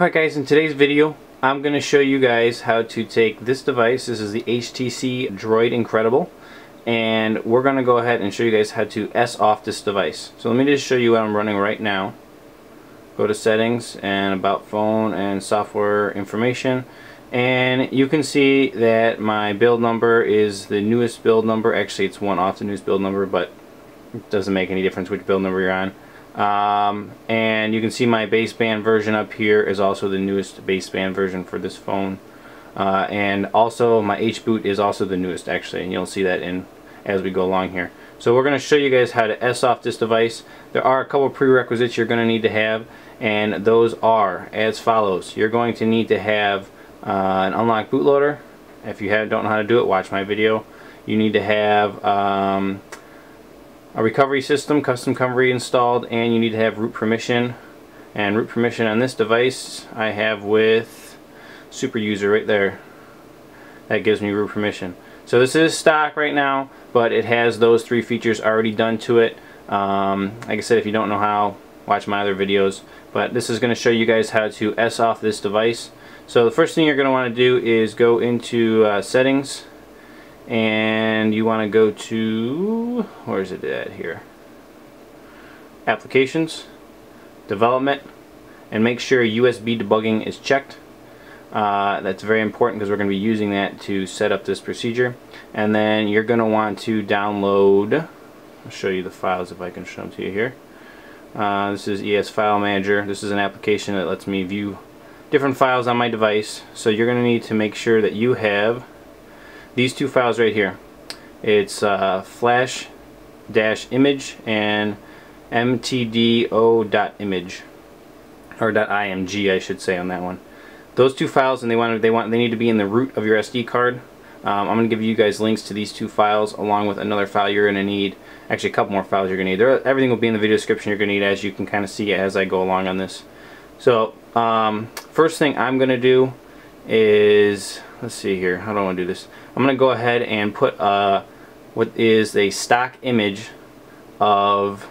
Alright guys, in today's video I'm going to show you guys how to take this device. This is the HTC Droid Incredible, and we're going to go ahead and show you guys how to S off this device. So let me just show you what I'm running right now. Go to settings and about phone and software information, and you can see that my build number is the newest build number. Actually it's one off the newest build number, but it doesn't make any difference which build number you're on. And you can see my baseband version up here is also the newest baseband version for this phone, and also my Hboot is also the newest actually, and you'll see that in as we go along here. So we're going to show you guys how to S off this device. There are a couple prerequisites you're going to need to have, and those are as follows. You're going to need to have an unlocked bootloader. If you don't know how to do it, watch my video. You need to have a recovery system, custom recovery installed, and you need to have root permission. And root permission on this device I have with Super User right there. That gives me root permission. So this is stock right now, but it has those three features already done to it. Like I said, if you don't know how, watch my other videos. But this is going to show you guys how to S off this device. So the first thing you're going to want to do is go into settings, and you want to go to, where is it at here? Applications, development, and make sure USB debugging is checked. That's very important because we're going to be using that to set up this procedure. And then you're going to want to download, I'll show you the files if I can show them to you here. This is ES File Manager. This is an application that lets me view different files on my device. So you're going to need to make sure that you have these two files right here. It's flash-image and mtdo.image, or .img I should say on that one. Those two files, and they need to be in the root of your SD card. I'm going to give you guys links to these two files along with another file you're going to need. Actually, a couple more files you're going to need. Everything will be in the video description. You're going to need, as you can kind of see as I go along on this. So first thing I'm going to do is, let's see here, how do I want to do this? I'm going to go ahead and put what is a stock image of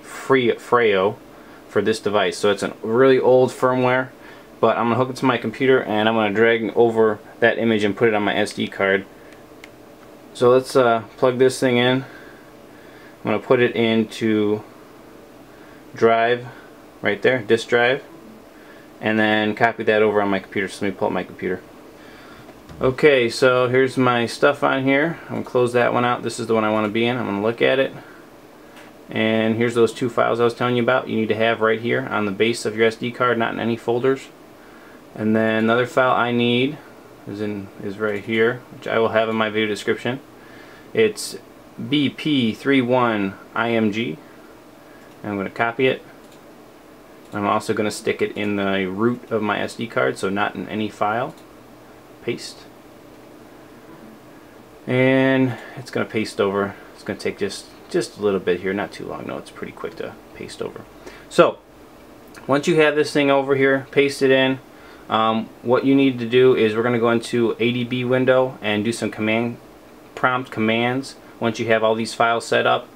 Froyo for this device. So it's a really old firmware, but I'm going to hook it to my computer and I'm going to drag over that image and put it on my SD card. So let's plug this thing in. I'm going to put it into drive right there, disk drive, and then copy that over on my computer. So let me pull up my computer. Okay, so here's my stuff on here. I'm going to close that one out. This is the one I want to be in. I'm going to look at it. And here's those two files I was telling you about. You need to have right here on the base of your SD card, not in any folders. And then another file I need is right here, which I will have in my video description. It's BP31IMG. I'm going to copy it. I'm also going to stick it in the root of my SD card, so not in any file. Paste, and it's going to paste over. It's going to take just a little bit here, not too long. No, it's pretty quick to paste over. So once you have this thing over here, paste it in. What you need to do is we're going to go into ADB window and do some command prompt commands once you have all these files set up.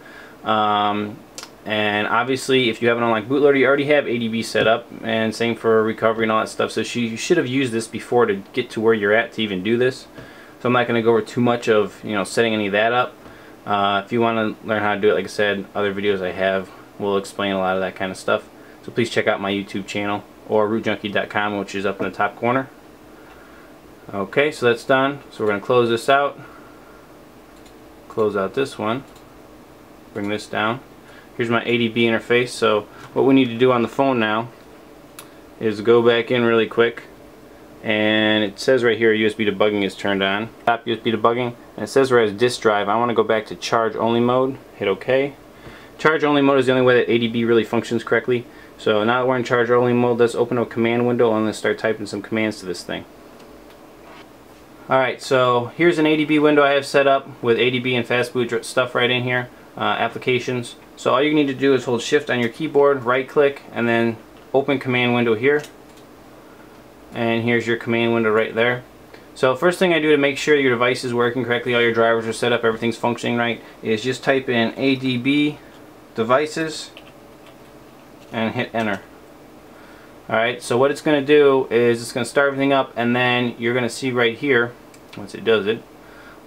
And obviously if you have an unlocked bootloader, you already have ADB set up, and same for recovery and all that stuff. So you should have used this before to get to where you're at to even do this. So I'm not going to go over too much of setting any of that up. If you want to learn how to do it, like I said, other videos I have will explain a lot of that kind of stuff. So please check out my YouTube channel or rootjunkie.com, which is up in the top corner. Okay, so that's done. So we're going to close this out. Close out this one. Bring this down. Here's my ADB interface. So what we need to do on the phone now is go back in really quick, and it says right here USB debugging is turned on. Stop USB debugging, and it says right as disk drive. I want to go back to charge only mode. Hit OK. Charge only mode is the only way that ADB really functions correctly. So now that we're in charge only mode, let's open a command window and let's start typing some commands to this thing. Alright, so here's an ADB window I have set up with ADB and Fastboot stuff right in here. Applications. So all you need to do is hold shift on your keyboard, right click, and then open command window here. And here's your command window right there. So first thing I do to make sure your device is working correctly, all your drivers are set up, everything's functioning right, is just type in ADB devices and hit enter. Alright, so what it's going to do is it's going to start everything up, and then you're going to see right here, once it does it,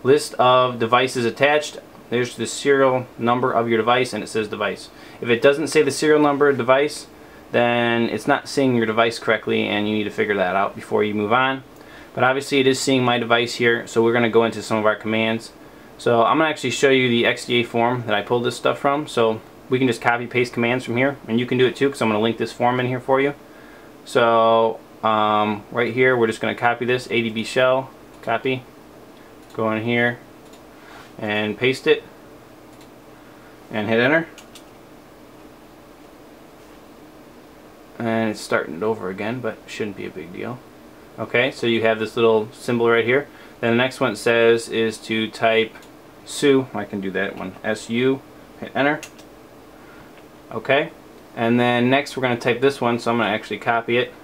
list of devices attached. There's the serial number of your device, and it says device. If it doesn't say the serial number of device, then it's not seeing your device correctly, and you need to figure that out before you move on. But obviously it is seeing my device here, so we're going to go into some of our commands. So I'm going to actually show you the XDA form that I pulled this stuff from, so we can just copy paste commands from here, and you can do it too, because I'm going to link this form in here for you. So right here we're just going to copy this ADB shell, copy, go in here and paste it and hit enter, and it's starting it over again, but shouldn't be a big deal. Okay, so you have this little symbol right here. Then the next one it says is to type SU. I can do that one, SU, hit enter. Okay, and then next we're going to type this one, so I'm going to actually copy it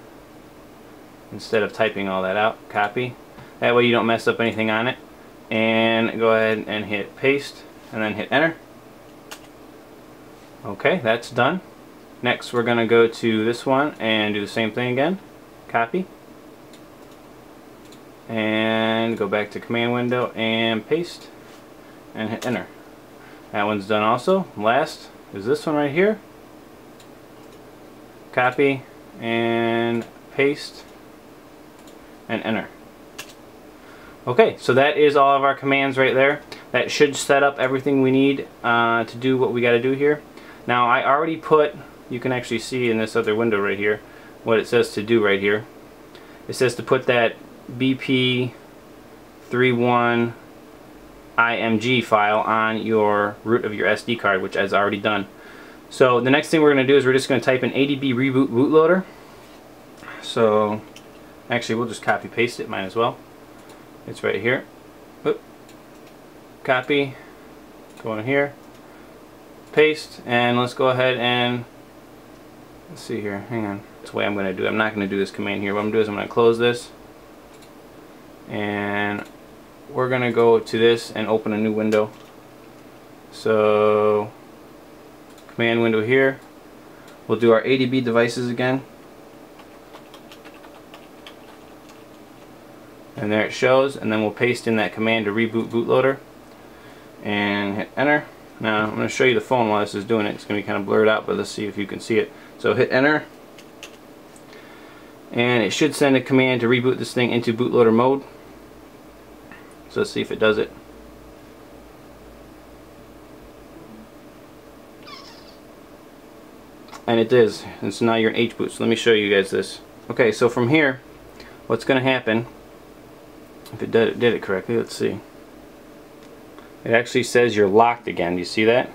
instead of typing all that out. Copy, that way you don't mess up anything on it, and go ahead and hit paste and then hit enter. Okay, that's done. Next we're going to go to this one and do the same thing again. Copy and go back to command window and paste and hit enter. That one's done also. Last is this one right here. Copy and paste and enter. Okay, so that is all of our commands right there. That should set up everything we need to do what we got to do here. Now I already put, you can actually see in this other window right here what it says to do right here. It says to put that BP31 IMG file on your root of your SD card, which is already done. So the next thing we're going to do is we're just going to type in ADB reboot bootloader. So actually we'll just copy paste it, might as well. It's right here. Oop. Copy, go in here, paste, and let's go ahead and let's see here, hang on. That's the way I'm going to do it. I'm not going to do this command here. What I'm going to do is I'm going to close this, and we're going to go to this and open a new window. So command window here, we'll do our ADB devices again, and there it shows, and then we'll paste in that command to reboot bootloader and hit enter. Now I'm going to show you the phone while this is doing it. It's going to be kind of blurred out, but let's see if you can see it. So hit enter, and it should send a command to reboot this thing into bootloader mode. So let's see if it does it. And it is. And so now you're in Hboot. So let me show you guys this. Okay, so from here, what's going to happen, if it did it correctly, let's see. It actually says you're locked again. Do you see that?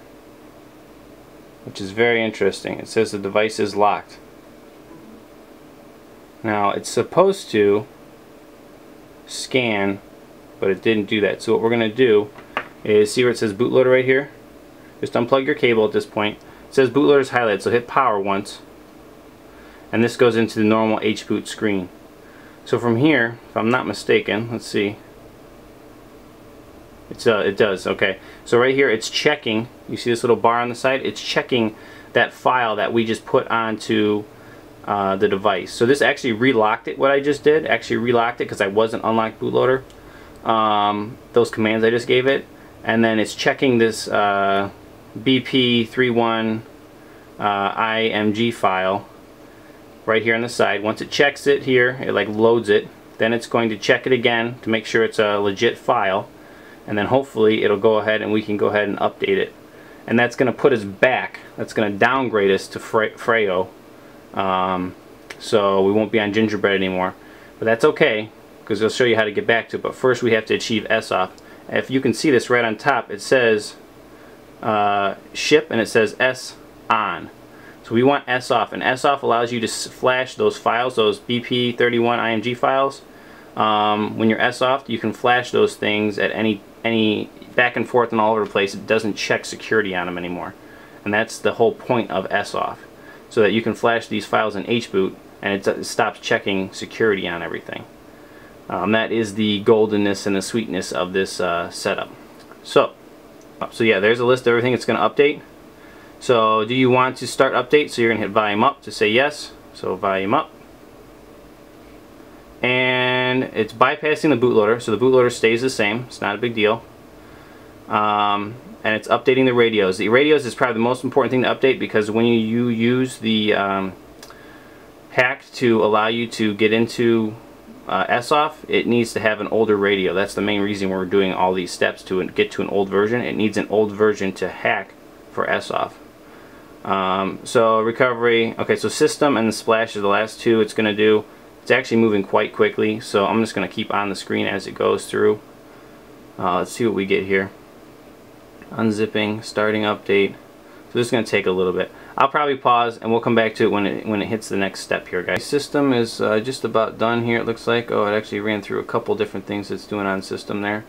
Which is very interesting. It says the device is locked. Now it's supposed to scan, but it didn't do that. So what we're going to do is, see where it says bootloader right here? Just unplug your cable at this point. It says bootloader is highlighted, so hit power once, and this goes into the normal Hboot screen. So from here, if I'm not mistaken, let's see. It does, okay. So right here it's checking, you see this little bar on the side? It's checking that file that we just put onto the device. So this actually relocked it, what I just did. Actually relocked it because I wasn't unlocked bootloader. Those commands I just gave it. And then it's checking this BP31 IMG file right here on the side. Once it checks it here, it like loads it. Then it's going to check it again to make sure it's a legit file. And then hopefully it'll go ahead and we can go ahead and update it. And that's going to put us back. That's going to downgrade us to Froyo. So we won't be on Gingerbread anymore. But that's okay, because it'll show you how to get back to it. But first we have to achieve S off. If you can see this right on top, it says ship and it says S on. So we want S off, and S off allows you to flash those files, those BP31 IMG files. When you're S off, you can flash those things at any back and forth and all over the place. It doesn't check security on them anymore, and that's the whole point of S off, so that you can flash these files in Hboot and it stops checking security on everything. That is the goldenness and the sweetness of this setup. So yeah, there's a list of everything it's going to update. So do you want to start update? So you're going to hit volume up to say yes. So volume up. And it's bypassing the bootloader, so the bootloader stays the same. It's not a big deal. And it's updating the radios. The radios is probably the most important thing to update, because when you use the hack to allow you to get into SOF, it needs to have an older radio. That's the main reason we're doing all these steps to get to an old version. It needs an old version to hack for SOF. So recovery, okay, so system and the splash are the last two it's going to do. It's actually moving quite quickly, so I'm just going to keep on the screen as it goes through. Let's see what we get here. Unzipping, starting update. So this is going to take a little bit. I'll probably pause and we'll come back to it when it hits the next step here, guys. System is just about done here, it looks like. Oh, it actually ran through a couple different things it's doing on system there.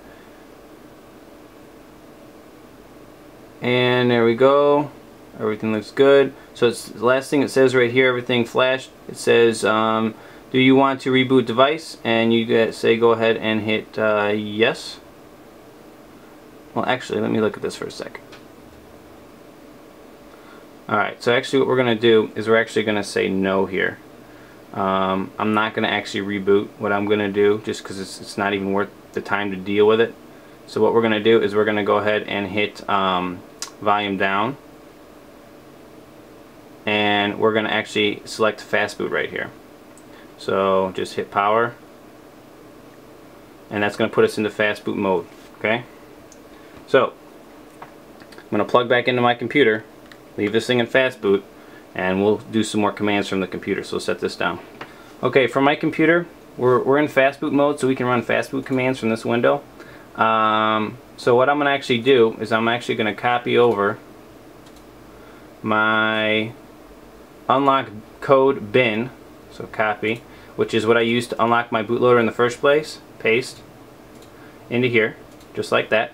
And there we go. Everything looks good. So it's the last thing it says right here, everything flashed. It says, do you want to reboot device? And you say go ahead and hit yes. Well, actually, let me look at this for a sec. Alright, so actually what we're going to do is we're actually going to say no here. I'm not going to actually reboot. What I'm going to do, just because it's not even worth the time to deal with it. So what we're going to do is we're going to go ahead and hit volume down. And we're going to actually select Fastboot right here. So just hit power. And that's going to put us into Fastboot mode. Okay? So I'm going to plug back into my computer, leave this thing in Fastboot, and we'll do some more commands from the computer. So set this down. Okay, from my computer, we're in Fastboot mode, so we can run Fastboot commands from this window. So what I'm going to actually do is I'm actually going to copy over my unlock code bin, so copy, which is what I used to unlock my bootloader in the first place. Paste into here, just like that.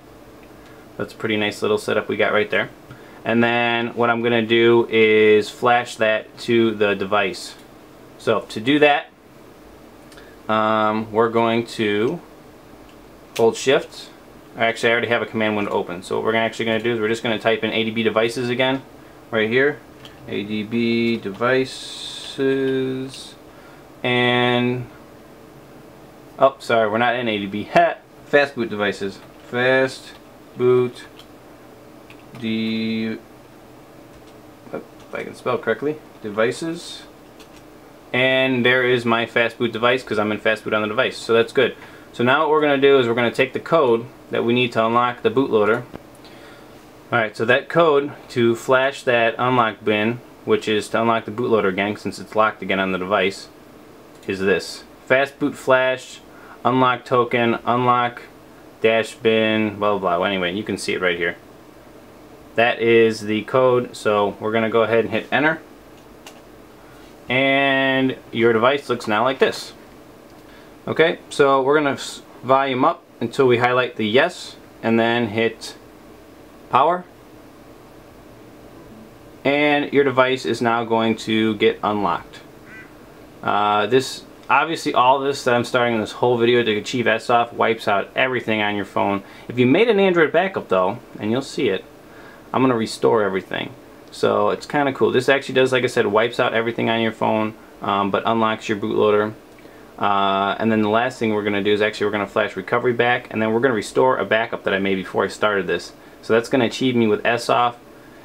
That's a pretty nice little setup we got right there. And then what I'm going to do is flash that to the device. So to do that, we're going to hold shift. Actually, I already have a command window open. So what we're actually going to do is we're just going to type in ADB devices again, right here. ADB devices, and oh, sorry, we're not in ADB. Fastboot devices. Fastboot if I can spell correctly, devices, and there is my Fastboot device because I'm in Fastboot on the device, so that's good. So now what we're going to do is we're going to take the code that we need to unlock the bootloader. Alright, so that code to flash that unlock bin, which is to unlock the bootloader again since it's locked again on the device, is this. Fastboot flash, unlock token, unlock dash bin, blah blah blah. Well, anyway, you can see it right here. That is the code, so we're going to go ahead and hit enter. And your device looks now like this. Okay, so we're going to volume up until we highlight the yes, and then hit power, and your device is now going to get unlocked. Obviously all this that I'm starting in this whole video to achieve SOF wipes out everything on your phone. If you made an Android backup though, and you'll see it, I'm going to restore everything. So it's kind of cool. This actually does, like I said, wipes out everything on your phone, but unlocks your bootloader. And then the last thing we're going to do is actually we're going to flash recovery back, and then we're going to restore a backup that I made before I started this. So that's going to achieve me with SOF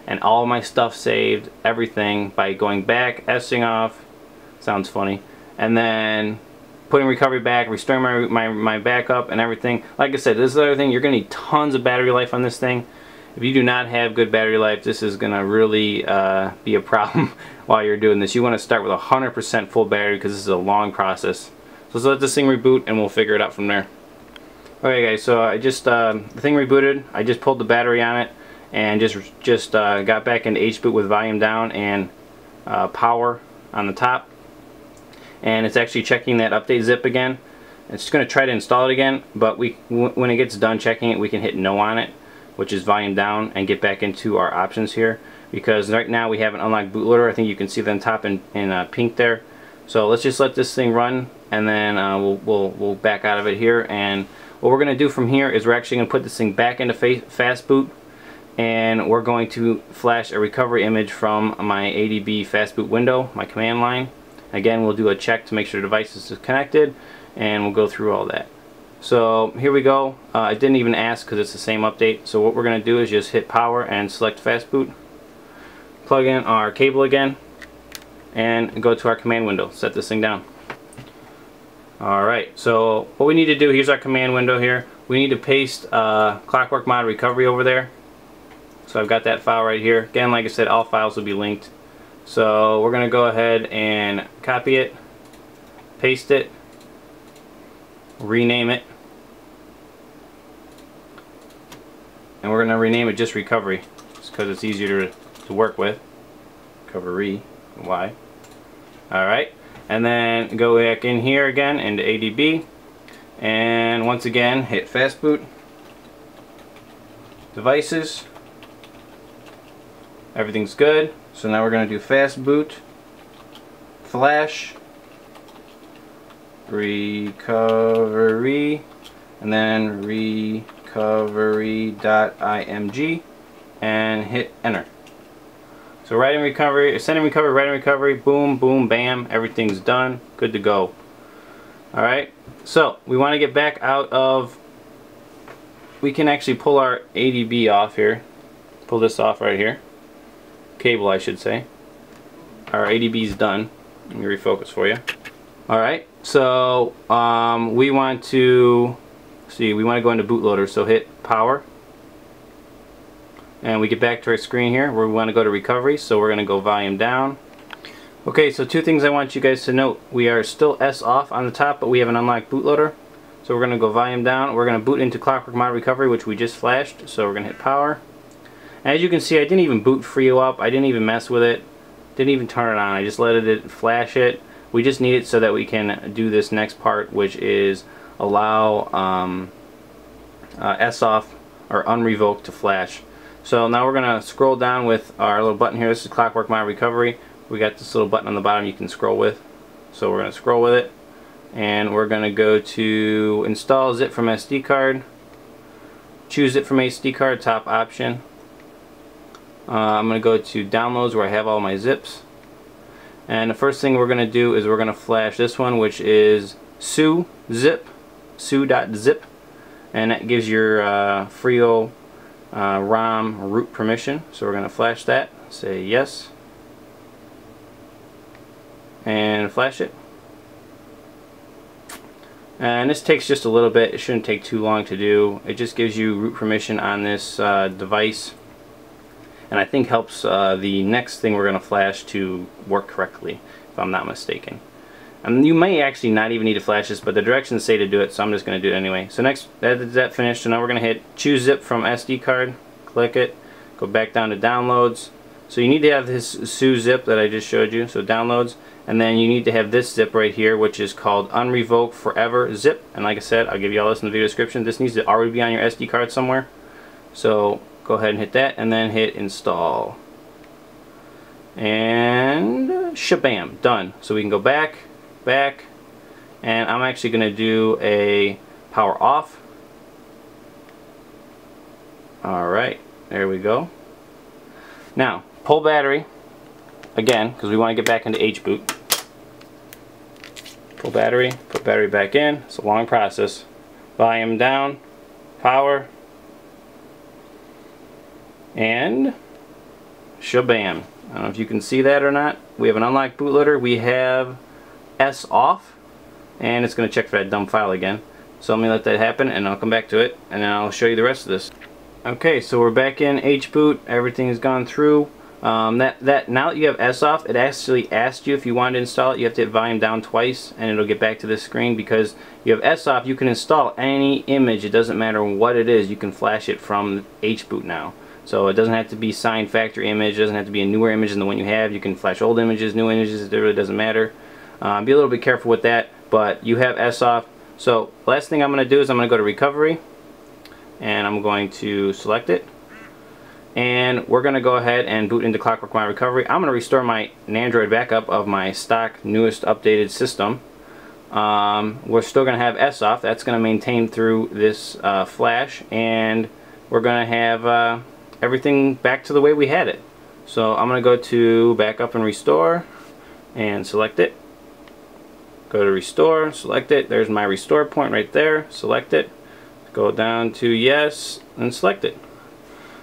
and all my stuff saved, everything, by going back, S-ing off, sounds funny, and then putting recovery back, restoring my backup and everything. Like I said, this is the other thing, you're going to need tons of battery life on this thing. If you do not have good battery life, this is going to really be a problem while you're doing this. You want to start with 100% full battery because this is a long process. So let's let this thing reboot and we'll figure it out from there. Okay guys, so I just, the thing rebooted, I just pulled the battery on it and just got back into Hboot with volume down and power on the top. And it's actually checking that update zip again. It's going to try to install it again, but when it gets done checking it, we can hit no on it, which is volume down, and get back into our options here. Because right now we have an unlocked bootloader. I think you can see that on top in pink there. So let's just let this thing run, and then we'll back out of it here. And what we're going to do from here is we're actually going to put this thing back into Fastboot, and we're going to flash a recovery image from my ADB Fastboot window, my command line. Again, we'll do a check to make sure the device is connected, and we'll go through all that. So here we go. I didn't even ask because it's the same update. So what we're going to do is just hit power and select Fastboot. Plug in our cable again and go to our command window. Set this thing down. Alright, so what we need to do, here's our command window here. We need to paste Clockwork Mod Recovery over there. So I've got that file right here. Again, like I said, all files will be linked. So we're going to go ahead and copy it, paste it, rename it, and we're going to rename it just Recovery, just because it's easier to work with. Recovery, Y. Alright, and then go back in here again into ADB, and once again hit Fastboot, Devices, everything's good. So now we're going to do Fastboot, Flash, Recovery, and then recovery.img, and hit enter. So writing recovery, sending recovery, writing recovery, boom, boom, bam, everything's done, good to go. Alright, so we want to get back out of, we can actually pull our ADB off here, pull this off right here. Cable, I should say. Our ADB is done. Let me refocus for you. Alright, so we want to go into bootloader, so hit power, and we get back to our screen here where we want to go to recovery, so we're going to go volume down. Okay, so two things I want you guys to note. We are still S off on the top, but we have an unlocked bootloader, so we're going to go volume down. We're going to boot into Clockwork Mod Recovery, which we just flashed, so we're going to hit power. As you can see, I didn't even boot Froyo up. I didn't even mess with it. Didn't even turn it on. I just let it flash it. We just need it so that we can do this next part, which is allow SOFF or unrevoke to flash. So now we're going to scroll down with our little button here. This is Clockwork Mod Recovery. We got this little button on the bottom you can scroll with. So we're going to scroll with it, and we're going to go to install zip from SD card. Choose zip from SD card, top option. I'm going to go to downloads where I have all my zips, and the first thing we're going to do is we're going to flash this one, which is SU.zip, SU.zip, and that gives your Froyo ROM root permission. So we're going to flash that, say yes, and flash it. And this takes just a little bit. It shouldn't take too long to do. It just gives you root permission on this device, and I think helps the next thing we're going to flash to work correctly, if I'm not mistaken. And you may actually not even need to flash this, but the directions say to do it, so I'm just going to do it anyway. So next, that finished, so now we're going to hit choose zip from SD card, click it, go back down to downloads. So you need to have this SU.zip that I just showed you, so downloads, and then you need to have this zip right here, which is called unrevoke forever zip. And like I said, I'll give you all this in the video description. This needs to already be on your SD card somewhere. So go ahead and hit that, and then hit install, and shabam, done. So we can go back, and I'm actually going to do a power off. Alright, there we go. Now pull battery again, because we want to get back into Hboot. Pull battery, put battery back in. It's a long process. Volume down, power, and shabam. I don't know if you can see that or not. We have an unlocked bootloader. We have S off, and it's going to check for that dumb file again. So let me let that happen, and I'll come back to it, and then I'll show you the rest of this. Okay, so we're back in Hboot. Everything has gone through. Now that you have S off, it actually asked you if you wanted to install it. You have to hit volume down twice, and it'll get back to this screen. Because you have S off, you can install any image. It doesn't matter what it is. You can flash it from Hboot now. So it doesn't have to be signed factory image. It doesn't have to be a newer image than the one you have. You can flash old images, new images. It really doesn't matter. Be a little bit careful with that. But you have S off. So last thing I'm going to do is I'm going to go to recovery, and I'm going to select it, and we're going to go ahead and boot into Clockwork Mod Recovery. I'm going to restore my Android backup of my stock newest updated system. We're still going to have S off. That's going to maintain through this flash, and we're going to have everything back to the way we had it. So I'm going to go to backup and restore and select it, Go to restore, select it. There's my restore point right there. Select it. Go down to yes and select it.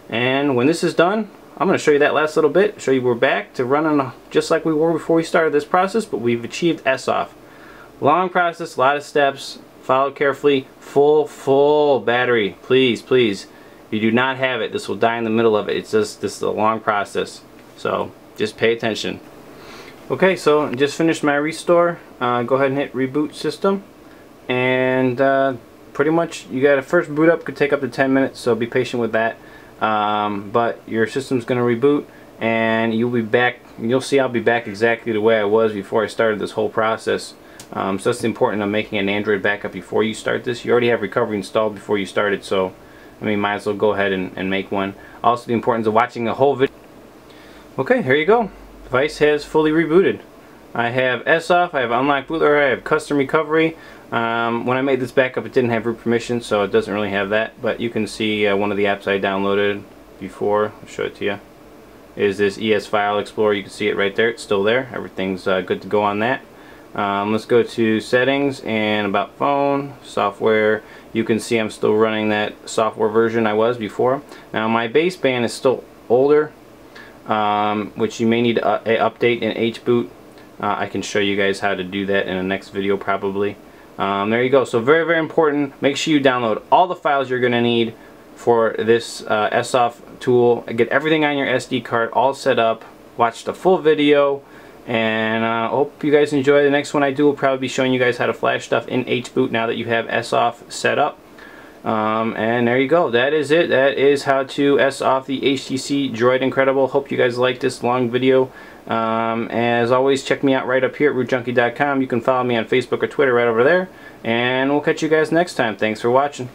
And when this is done, I'm going to show you that last little bit. Show you we're back to running just like we were before we started this process, but we've achieved S off. Long process, a lot of steps. Follow carefully. Full battery. Please. If you do not have it, this will die in the middle of it. It's just, this is a long process. So just pay attention. Okay, so I just finished my restore. Go ahead and hit reboot system. And pretty much you got to first boot up, could take up to 10 minutes, so be patient with that. But your system's going to reboot and you'll be back. You'll see I'll be back exactly the way I was before I started this whole process. So that's important on making an Android backup before you start this. You already have recovery installed before you started, so I mean, might as well go ahead and make one. Also, the importance of watching the whole video. Okay, here you go. Device has fully rebooted. I have S off, I have unlocked bootloader, I have custom recovery. When I made this backup, it didn't have root permission, so it doesn't really have that. But you can see one of the apps I downloaded before. I'll show it to you. Is this ES File Explorer. You can see it right there. It's still there. Everything's good to go on that. Let's go to settings and about phone, software. You can see I'm still running that software version I was before. Now my baseband is still older, which you may need to update in Hboot. I can show you guys how to do that in the next video probably. There you go. So very important. Make sure you download all the files you're going to need for this S-off tool. Get everything on your SD card all set up. Watch the full video. And I hope you guys enjoy. The next one I do will probably be showing you guys how to flash stuff in Hboot now that you have S-off set up. And there you go. That is it. That is how to S-off the HTC Droid Incredible. Hope you guys liked this long video. As always, check me out right up here at rootjunkie.com. You can follow me on Facebook or Twitter right over there. And we'll catch you guys next time. Thanks for watching.